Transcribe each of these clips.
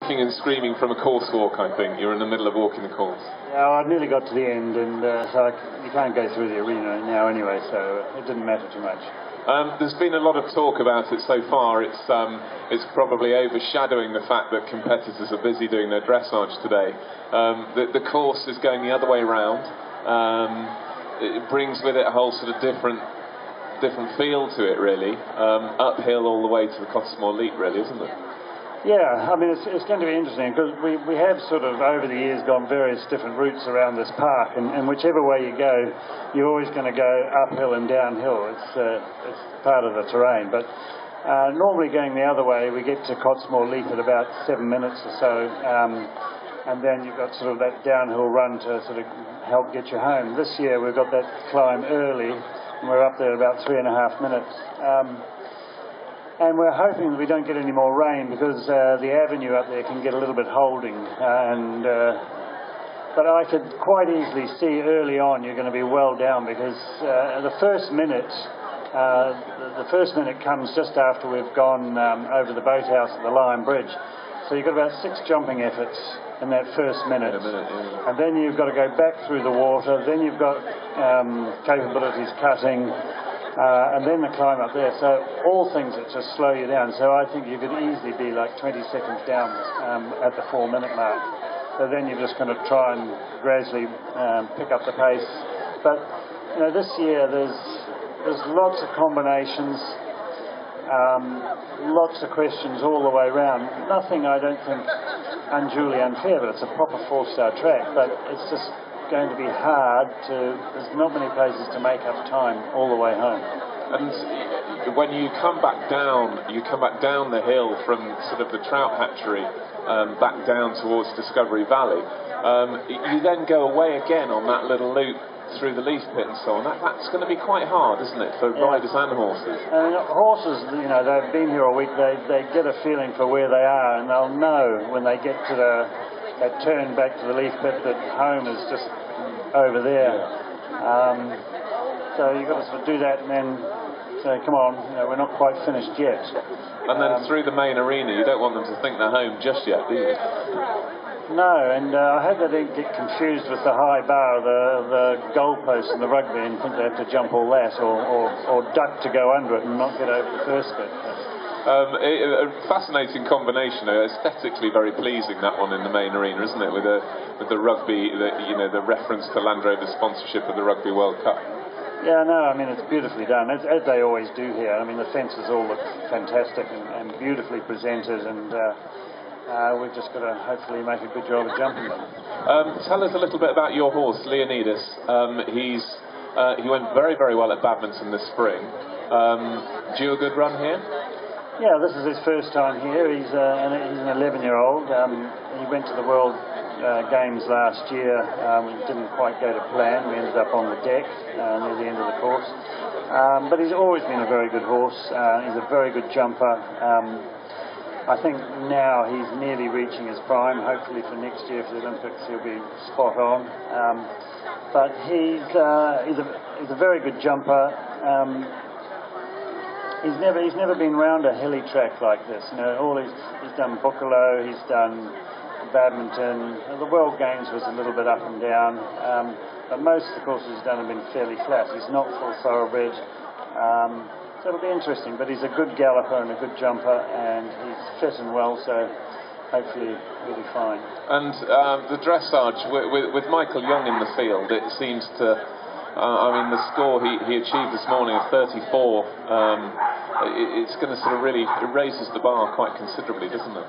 kicking and screaming from a course walk, I think. You're in the middle of walking the course. Yeah, I nearly got to the end, and you can't go through the arena now anyway, so it didn't matter too much. There's been a lot of talk about it so far. It's probably overshadowing the fact that competitors are busy doing their dressage today. The course is going the other way around. It brings with it a whole sort of different feel to it, really. Uphill all the way to the Cottesmore Leap, really, isn't it? Yeah, I mean, it's going to be interesting because we have sort of over the years gone various different routes around this park, and whichever way you go, you're always going to go uphill and downhill. It's part of the terrain. But normally going the other way, we get to Cottesmore Leap at about 7 minutes or so, and then you've got sort of that downhill run to sort of help get you home. This year we've got that climb early, and we're up there about 3.5 minutes. And we're hoping that we don't get any more rain because the avenue up there can get a little bit holding. But I could quite easily see early on you're going to be well down because the first minute comes just after we've gone over the boathouse at the Lion Bridge. So you've got about 6 jumping efforts in that first minute. And then you've got to go back through the water. Then you've got capabilities cutting. And then the climb up there, so all things that just slow you down. So I think you could easily be like 20 seconds down at the 4-minute mark. So then you're just going to try and gradually pick up the pace. But you know, this year there's lots of combinations, lots of questions all the way around. Nothing, I don't think, unduly unfair, but it's a proper 4-star track. But it's just going to be hard there's not many places to make up time all the way home. And when you come back down the hill from sort of the trout hatchery back down towards Discovery Valley, you then go away again on that little loop through the leaf pit and so on. That's going to be quite hard, isn't it, for riders and horses? Horses, you know, they've been here a week, they get a feeling for where they are, and they'll know when they get to that turn back to the leaf pit that home is just over there. So you've got to sort of do that and then say, come on, you know, we're not quite finished yet. And then through the main arena, you don't want them to think they're home just yet, do you? No, and I hope they don't get confused with the high bar, the goalpost and the rugby, and think they have to jump all that or duck to go under it and not get over the first bit. A fascinating combination, aesthetically very pleasing, that one in the main arena, isn't it? With the rugby, the reference to Land Rover's sponsorship of the Rugby World Cup. Yeah, no, I mean it's beautifully done, as they always do here. I mean the fences all look fantastic and beautifully presented, and we've just got to hopefully make a good job of jumping them. Tell us a little bit about your horse, Leonidas. He went very, very well at Badminton this spring. Due a good run here? Yeah, this is his first time here. He's an 11-year-old. He went to the World Games last year. It didn't quite go to plan. We ended up on the deck near the end of the course. But he's always been a very good horse. He's a very good jumper. I think now he's nearly reaching his prime. Hopefully for next year for the Olympics he'll be spot on. But he's a very good jumper. He's never been round a hilly track like this. You know, he's done Burghley, he's done Badminton. The World Games was a little bit up and down, but most of the courses he's done have been fairly flat. He's not full thoroughbred, so it'll be interesting. But he's a good galloper and a good jumper, and he's fit and well, so hopefully he'll be fine. And the dressage with Michael Young in the field, it seems to. The score he achieved this morning of 34, it's going to sort of really, it raises the bar quite considerably, doesn't it?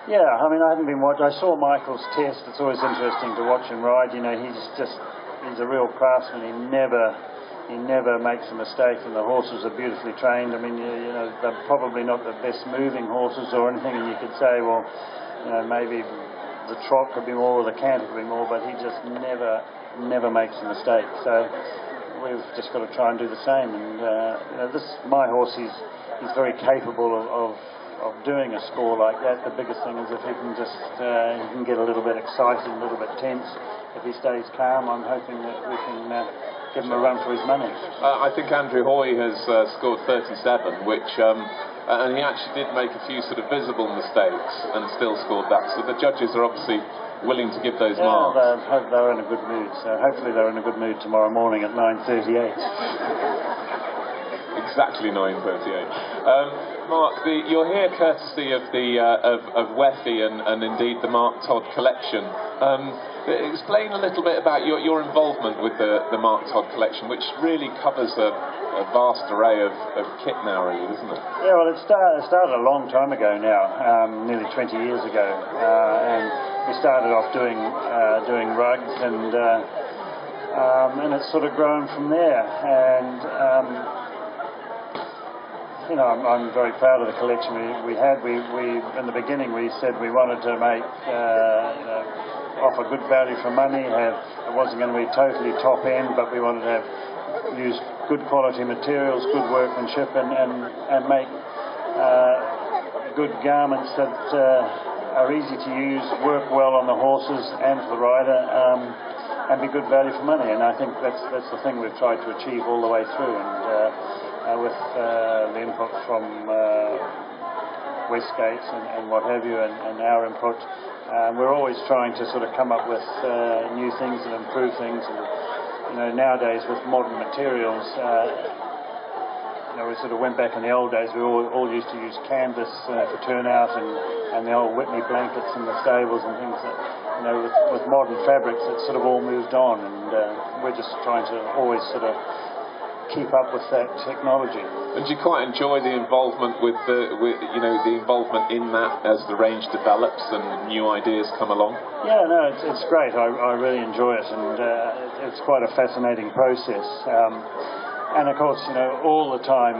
Yeah, I mean, I haven't been watching. I saw Michael's test. It's always interesting to watch him ride. You know, he's a real craftsman. He never makes a mistake, and the horses are beautifully trained. I mean, you know, they're probably not the best moving horses or anything, and you could say, well, you know, maybe the trot could be more or the canter could be more, but he just never makes a mistake. So we've just got to try and do the same. And you know, my horse, he's very capable of doing a score like that. The biggest thing is if he can just he can get a little bit excited, a little bit tense. If he stays calm, I'm hoping that we can give him a run for his money. I think Andrew Hoy has scored 37, which and he actually did make a few sort of visible mistakes and still scored that. So the judges are obviously willing to give those marks. They're in a good mood. So hopefully they're in a good mood tomorrow morning at 9:38. Exactly 9:38. Mark, you're here courtesy of the of Weffy and indeed the Mark Todd collection. Explain a little bit about your involvement with the Mark Todd collection, which really covers a vast array of kit now, really, isn't it? Yeah, well, it started a long time ago now, nearly 20 years ago, and we started off doing rugs, and it's sort of grown from there. And you know, I'm very proud of the collection we had. We in the beginning we said we wanted to make offer good value for money. It wasn't going to be totally top end, but we wanted to use good quality materials, good workmanship, and make good garments that are easy to use, work well on the horses and for the rider, and be good value for money. And I think that's the thing we've tried to achieve all the way through. And with the input from Westgates and what have you, and our input, we're always trying to sort of come up with new things and improve things. And you know, nowadays with modern materials, you know, we sort of went back in the old days. We all used to use canvas for turnout and the old Whitney blankets in the stables and things that, you know, with modern fabrics, it's sort of all moved on, and we're just trying to always sort of keep up with that technology. And do you quite enjoy the involvement with the involvement in that as the range develops and new ideas come along? Yeah, no, it's great. I really enjoy it, and it's quite a fascinating process. And of course, you know, all the time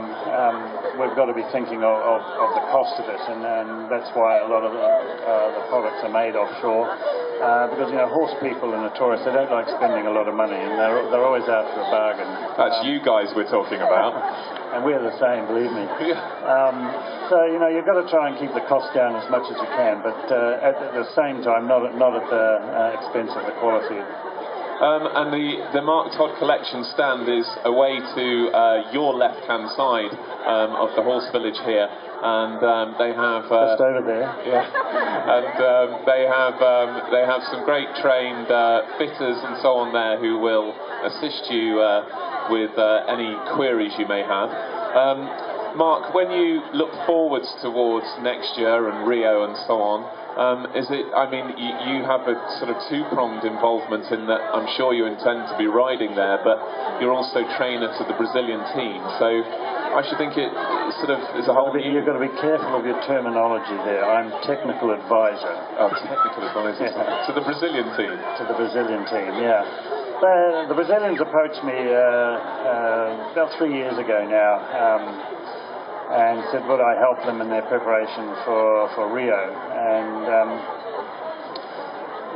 we've got to be thinking of the cost of it, and that's why a lot of the products are made offshore. Because, you know, horse people and the tourists, they don't like spending a lot of money, and they're always after a bargain. That's you guys we're talking about. And we're the same, believe me. So, you know, you've got to try and keep the cost down as much as you can, but at the same time, not at the expense of the quality. And the Mark Todd collection stand is away to your left-hand side of the horse village here, and they have just over there. Yeah, and they have some great trained fitters and so on there who will assist you with any queries you may have. Mark, when you look forwards towards next year and Rio and so on, you have a sort of two-pronged involvement in that. I'm sure you intend to be riding there, but you're also trainer to the Brazilian team. So I should think it sort of is a whole new... You've got to be careful of your terminology there. I'm technical advisor. Oh, technical advisor. Yeah. To the Brazilian team. To the Brazilian team, yeah. The Brazilians approached me about 3 years ago now. And said would I help them in their preparation for Rio, and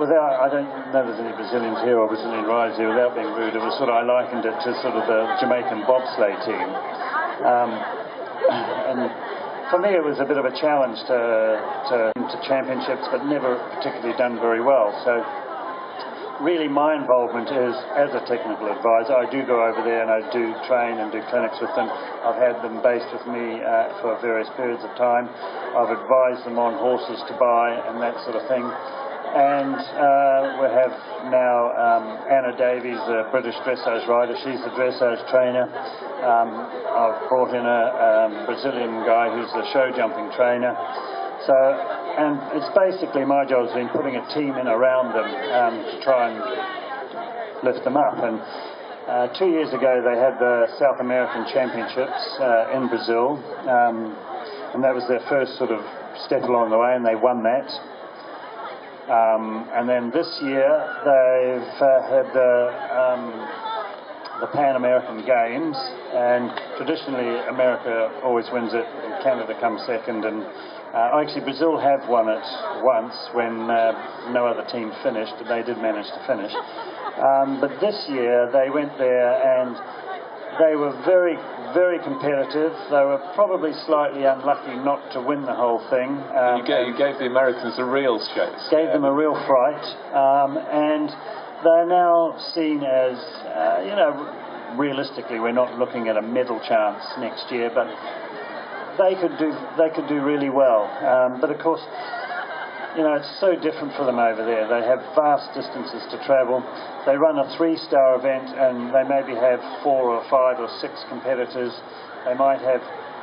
I don't know there's any Brazilians here or Brazilian riders here, without being rude, it was sort of, I likened it to sort of the Jamaican bobsleigh team, and for me it was a bit of a challenge to championships, but never particularly done very well. So really my involvement is as a technical advisor. I do go over there and I do train and do clinics with them. I've had them based with me for various periods of time. I've advised them on horses to buy and that sort of thing. And we have now Anna Davies, a British dressage rider. She's the dressage trainer. I've brought in a Brazilian guy who's the show jumping trainer. So, and it's basically my job has been putting a team in around them to try and lift them up. And 2 years ago they had the South American Championships in Brazil, and that was their first sort of step along the way, and they won that. And then this year they've had the Pan American Games, and traditionally America always wins it, and Canada comes second, and actually Brazil have won it once when no other team finished, but they did manage to finish. But this year they went there and they were very, very competitive. They were probably slightly unlucky not to win the whole thing. You gave the Americans a real chase. Gave them a real fright, and they're now seen as, realistically, we're not looking at a medal chance next year, but they could do really well. But of course, it's so different for them over there. They have vast distances to travel. They run a 3-star event, and they maybe have 4 or 5 or 6 competitors. They might have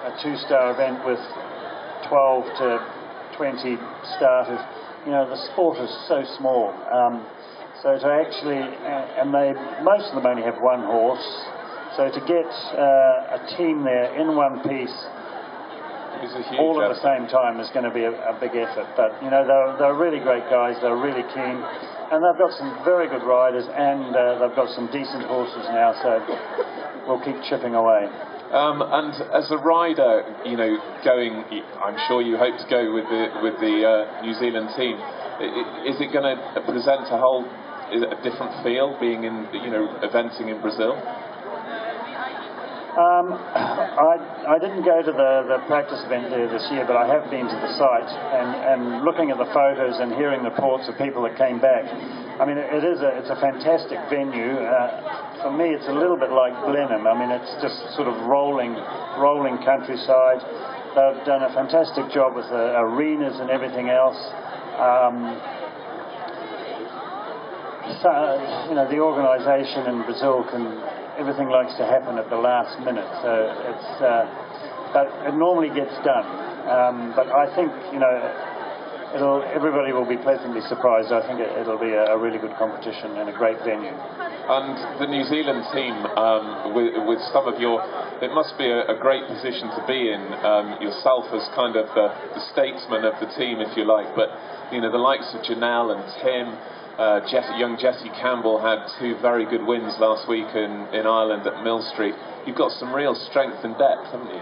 a 2-star event with 12 to 20 starters. The sport is so small. So to actually, and most of them only have one horse. So to get a team there in one piece, all at the same time is going to be a big effort. But they're really great guys. They're really keen, and they've got some very good riders, and they've got some decent horses now. So we'll keep chipping away. And as a rider, going, I'm sure you hope to go with the New Zealand team. Is it going to present a different feel being in eventing in Brazil? I didn't go to the practice event there this year, but I have been to the site and looking at the photos and hearing reports of people that came back. I mean, it's a fantastic venue. For me, it's a little bit like Blenheim. I mean, it's just sort of rolling countryside. They've done a fantastic job with the arenas and everything else. The organisation in Brazil everything likes to happen at the last minute, so but it normally gets done. But I think everybody will be pleasantly surprised. I think it'll be a really good competition and a great venue. And the New Zealand team, with some of it must be a great position to be in, yourself as kind of the statesman of the team, if you like. But the likes of Janelle and Tim. Young Jesse Campbell had 2 very good wins last week in Ireland at Mill Street. You've got some real strength and depth, haven't you?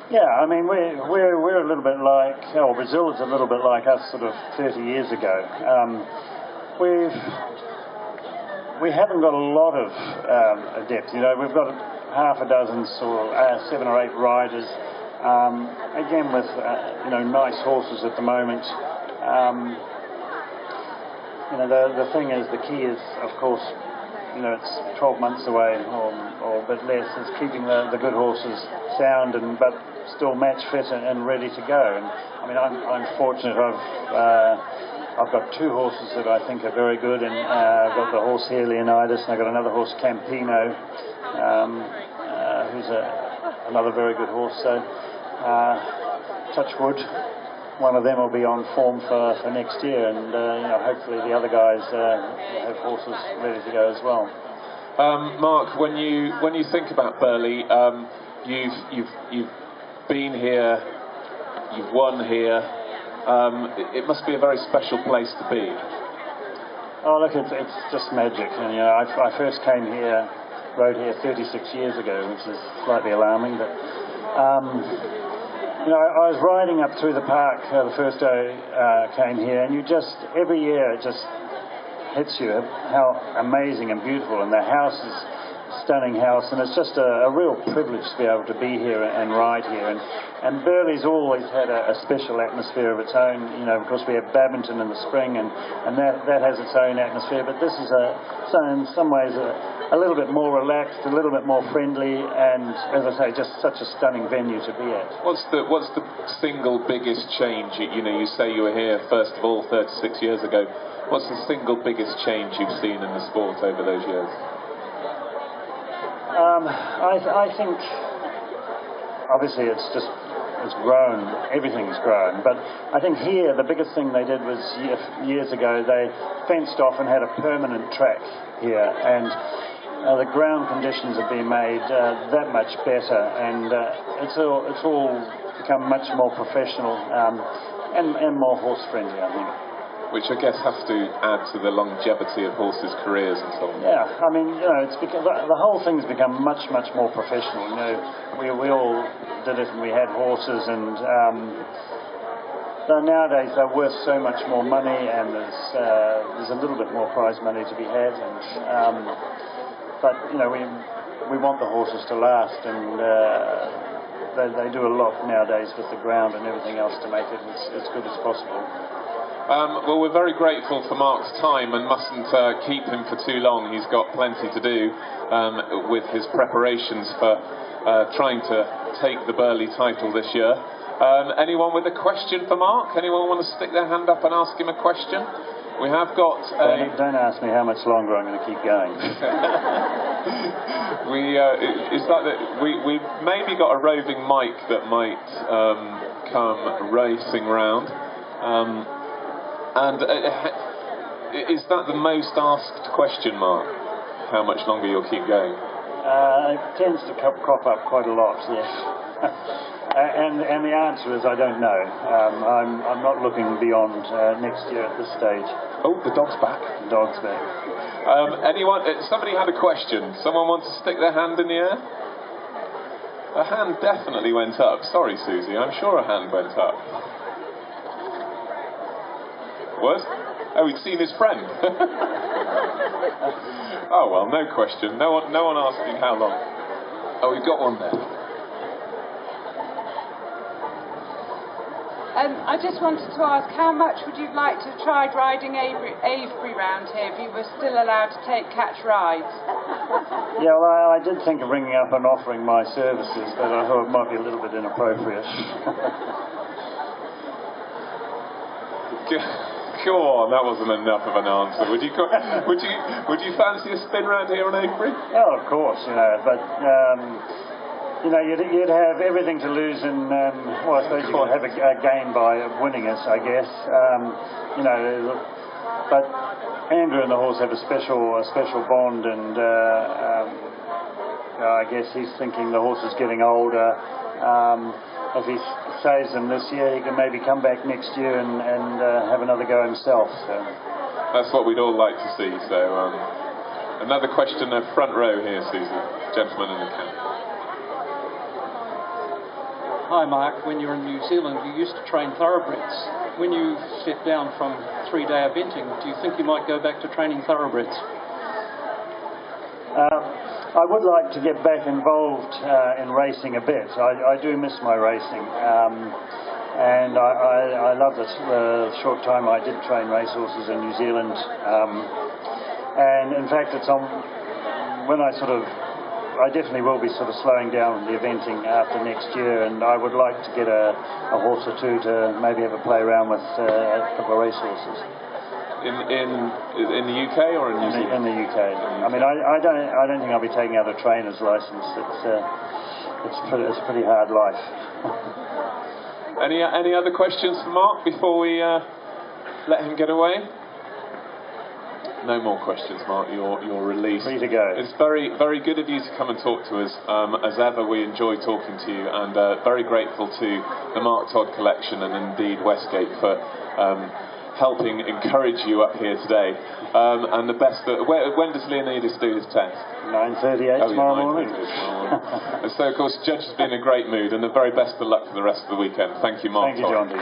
Yeah, I mean we're a little bit like, Brazil is a little bit like us sort of 30 years ago. We haven't got a lot of depth. We've got half a dozen or 7 or 8 riders. Again with nice horses at the moment. The thing is, the key is, of course, it's 12 months away or a bit less, is keeping the good horses sound but still match fit and ready to go. And I mean, I'm fortunate. I've got 2 horses that I think are very good, and I've got the horse here, Leonidas, and I've got another horse, Campino, who's another very good horse. So, touch wood. One of them will be on form for next year, and hopefully the other guys have horses ready to go as well. Mark, when you think about Burghley, you've been here, you've won here. It must be a very special place to be. Oh look, it's just magic. And I first came here, rode here 36 years ago, which is slightly alarming, but. I was riding up through the park the first day I came here, and every year it just hits you how amazing and beautiful, and the house is a stunning house, and it's just a real privilege to be able to be here and ride here. And Burghley's always had a special atmosphere of its own. Of course we have Badminton in the spring, and that has its own atmosphere, but this is in some ways a little bit more relaxed, a little bit more friendly, and as I say, just such a stunning venue to be at. What's the single biggest change? You say you were here first of all 36 years ago. What's the single biggest change you've seen in the sport over those years? I think obviously it's grown. Everything's grown, but I think here the biggest thing they did was years ago they fenced off and had a permanent track here, and the ground conditions have been made that much better, and it's all become much more professional and more horse friendly, I think. which I guess has to add to the longevity of horses' careers and so on. Yeah, I mean, you know, it's because the whole thing's become much more professional. You know, we all did it and we had horses, and so nowadays they're worth so much more money, and there's a little bit more prize money to be had, and but you know, we want the horses to last, and they do a lot nowadays with the ground and everything else to make it as good as possible. Well, we're very grateful for Mark's time and mustn't keep him for too long. He's got plenty to do with his preparations for trying to take the Burghley title this year. Anyone with a question for Mark? Anyone want to stick their hand up and ask him a question? We have got Don't ask me how much longer I'm going to keep going. It's like that. We've maybe got a roving mic that might come racing round. And is that the most asked question, Mark? How much longer you'll keep going? It tends to crop up quite a lot, yes. And the answer is I don't know. I'm not looking beyond next year at this stage. Oh, the dog's back. The dog's back. Anyone? Somebody had a question. Someone wants to stick their hand in the air? A hand definitely went up. Sorry, Susie. I'm sure a hand went up. What? Oh, he'd seen his friend. Oh well, no question. No one asking how long. Oh, we've got one there. I just wanted to ask, how much would you like to have tried riding Avebury round here if you were still allowed to take catch rides? Yeah, well, I did think of ringing up and offering my services, but I thought it might be a little bit inappropriate. Go on, that wasn't enough of an answer. Would you fancy a spin round here on Avebury? Oh, of course, but you'd have everything to lose, and well, I suppose you could have a gain by winning it, I guess. But Andrew and the horse have a special bond, and I guess he's thinking the horse is getting older. If he saves them this year, he can maybe come back next year and have another go himself. So. That's what we'd all like to see. So another question, front row here, Susie. Gentleman in the cap. Hi, Mark. When you were in New Zealand, you used to train thoroughbreds. When you stepped down from 3-day eventing, do you think you might go back to training thoroughbreds? I would like to get back involved in racing a bit. I do miss my racing, and I love the short time I did train racehorses in New Zealand. And in fact, it's on when I definitely will be sort of slowing down the eventing after next year, and I would like to get a horse or two to maybe have a play around with a couple of racehorses. In the UK or in New Zealand? In the UK. I mean, I don't think I'll be taking out a trainer's license. It's a pretty hard life. Any other questions for Mark before we let him get away? No more questions, Mark. You're released. Free to go. It's very, very good of you to come and talk to us. As ever, we enjoy talking to you, and very grateful to the Mark Todd Collection and indeed Westgate for helping encourage you up here today. And the best. When does Leonidas do his test? 9:38 tomorrow morning. And so, of course, Judge has been in a great mood, and the very best of luck for the rest of the weekend. Thank you, Mark. Thank you, John D.